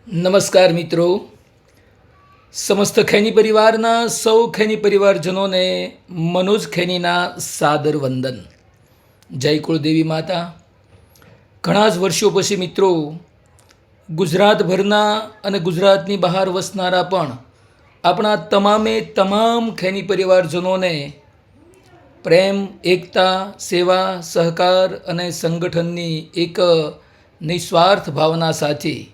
નમસ્કાર મિત્રો, સમસ્ત ખેની પરિવારના સૌ ખેની પરિવારજનોને મનોજ ખેનીના સાદર વંદન. જય કુળદેવી માતા. ઘણા જ વર્ષો પછી મિત્રો ગુજરાતભરના અને ગુજરાતની બહાર વસનારા પણ આપણા તમામ ખેની પરિવારજનોને પ્રેમ, એકતા, સેવા, સહકાર અને સંગઠનની એક નિસ્વાર્થ ભાવના સાથે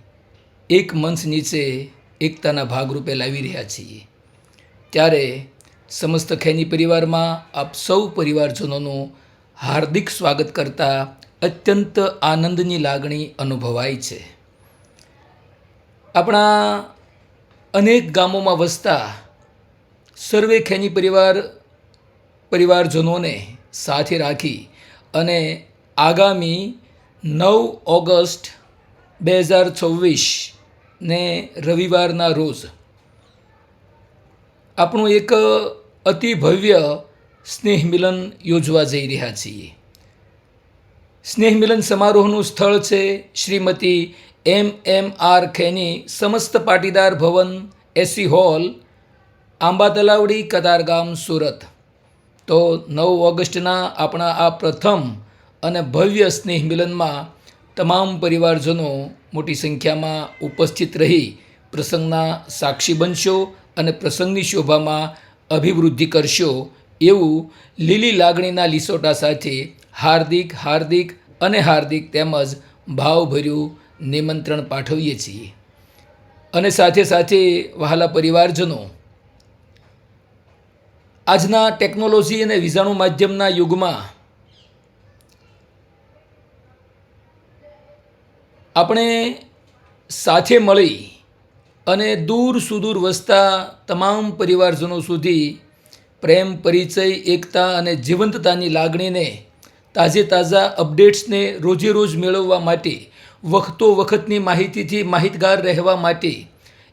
એક મંચ નીચે એકતાના ભાગરૂપે લાવી રહ્યા છીએ. ત્યારે સમસ્ત ખેની પરિવારમાં આપ સૌ પરિવારજનોનું હાર્દિક સ્વાગત કરતા અત્યંત આનંદની લાગણી અનુભવાય છે. આપણા અનેક ગામોમાં વસતા સર્વે ખેની પરિવારજનોને સાથે રાખી અને આગામી 9 ઓગસ્ટ 2024 ને રવિવારના રોજ આપણું એક અતિ ભવ્ય સ્નેહ મિલન યોજવા જઈ રહ્યા છીએ. સ્નેહ મિલન સમારોહનું સ્થળ છે શ્રીમતી MM.R. ખેની સમસ્ત પાટીદાર ભવન, એસી હોલ, આંબા તલાવડી, કતારગામ, સુરત. તો 9 ઓગસ્ટના આપણા આ પ્રથમ અને ભવ્ય સ્નેહ મિલનમાં તમામ પરિવારજનો મોટી સંખ્યામાં ઉપસ્થિત રહી પ્રસંગના સાક્ષી બનશો અને પ્રસંગની શોભામાં અભિવૃદ્ધિ કરશો એવું લીલી લાગણીના લીસોટા સાથે હાર્દિક તેમજ ભાવભર્યું નિમંત્રણ પાઠવીએ છીએ. અને સાથે વહાલા પરિવારજનો, આજના ટેકનોલોજી અને વિજાણુ માધ્યમના યુગમાં આપણે સાથે મળી અને દૂર સુદૂર વસતા તમામ પરિવારજનો સુધી પ્રેમ, પરિચય, એકતા અને જીવંતતાની લાગણીને તાજા અપડેટ્સને રોજે મેળવવા માટે, વખતની માહિતીથી માહિતગાર રહેવા માટે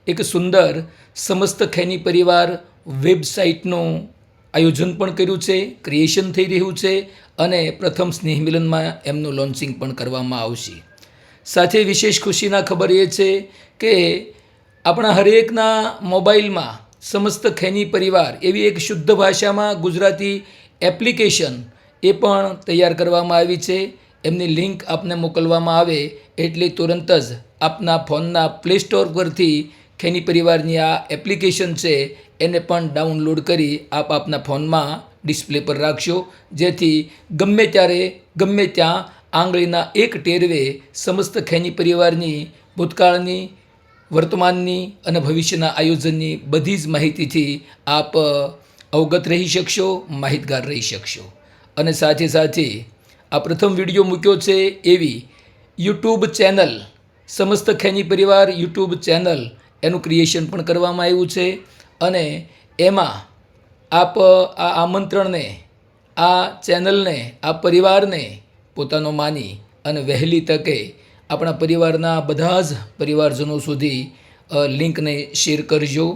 એક સુંદર સમસ્ત ખેની પરિવાર વેબસાઇટનું આયોજન પણ કર્યું છે, ક્રિએશન થઈ રહ્યું છે અને પ્રથમ સ્નેહ મિલનમાં એમનું લોન્ચિંગ પણ કરવામાં આવશે. સાથે વિશેષ ખુશીના ખબર એ છે કે આપણા હરેકના મોબાઈલમાં સમસ્ત ખેની પરિવાર એવી એક શુદ્ધ ભાષામાં ગુજરાતી એપ્લિકેશન એ પણ તૈયાર કરવામાં આવી છે. એમની લિંક આપને મોકલવામાં આવે એટલે તુરંત જ આપના ફોનના પ્લે સ્ટોર પરથી ખેની પરિવારની આ એપ્લિકેશન છે એને પણ ડાઉનલોડ કરી આપના ફોનમાં ડિસ્પ્લે પર રાખશો, જેથી ગમે ત્યારે ગમે ત્યાં આંગળીના એક ટેરવે સમસ્ત ખેની પરિવારની ભૂતકાળની, વર્તમાનની અને ભવિષ્યના આયોજનની બધી જ માહિતીથી આપ અવગત રહી શકશો, માહિતગાર રહી શકશો. અને સાથે આ પ્રથમ વિડીયો મૂક્યો છે એવી યુટ્યુબ ચેનલ, સમસ્ત ખેની પરિવાર યુટ્યુબ ચેનલ, એનું ક્રિએશન પણ કરવામાં આવ્યું છે. અને એમાં આપ આ આમંત્રણને, આ ચેનલને, આ પરિવારને પોતાનો માની અને વહેલી તકે આપણા પરિવારના બધા જ પરિવારજનો સુધી લિંકને શેર કરજો,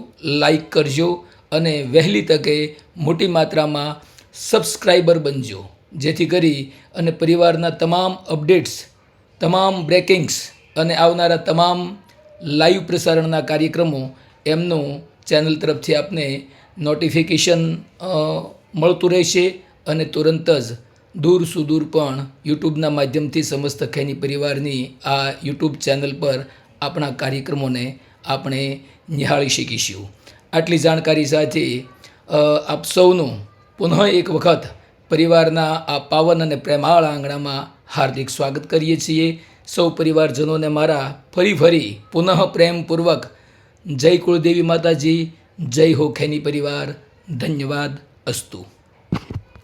લાઈક કરજો અને વહેલી તકે મોટી માત્રામાં સબસ્ક્રાઈબર બનજો, જેથી કરી અને પરિવારના તમામ અપડેટ્સ, તમામ બ્રેકિંગ્સ અને આવનારા તમામ લાઈવ પ્રસારણના કાર્યક્રમો એમનું ચેનલ તરફથી આપને નોટિફિકેશન મળતું રહેશે. અને તુરંત જ દૂર સુદૂર પણ યુટ્યુબના માધ્યમથી સમસ્ત ખેની પરિવારની આ યુટ્યુબ ચેનલ પર આપણા કાર્યક્રમોને આપણે નિહાળી શકીશું. આટલી જાણકારી સાથે આપ સૌનું પુનઃ એક વખત પરિવારના આ પાવન અને પ્રેમાળ આંગણામાં હાર્દિક સ્વાગત કરીએ છીએ. સૌ પરિવારજનોને મારા ફરી પુનઃ પ્રેમપૂર્વક જય કુળદેવી માતાજી, જય હો ખેની પરિવાર. ધન્યવાદ. અસ્તુ.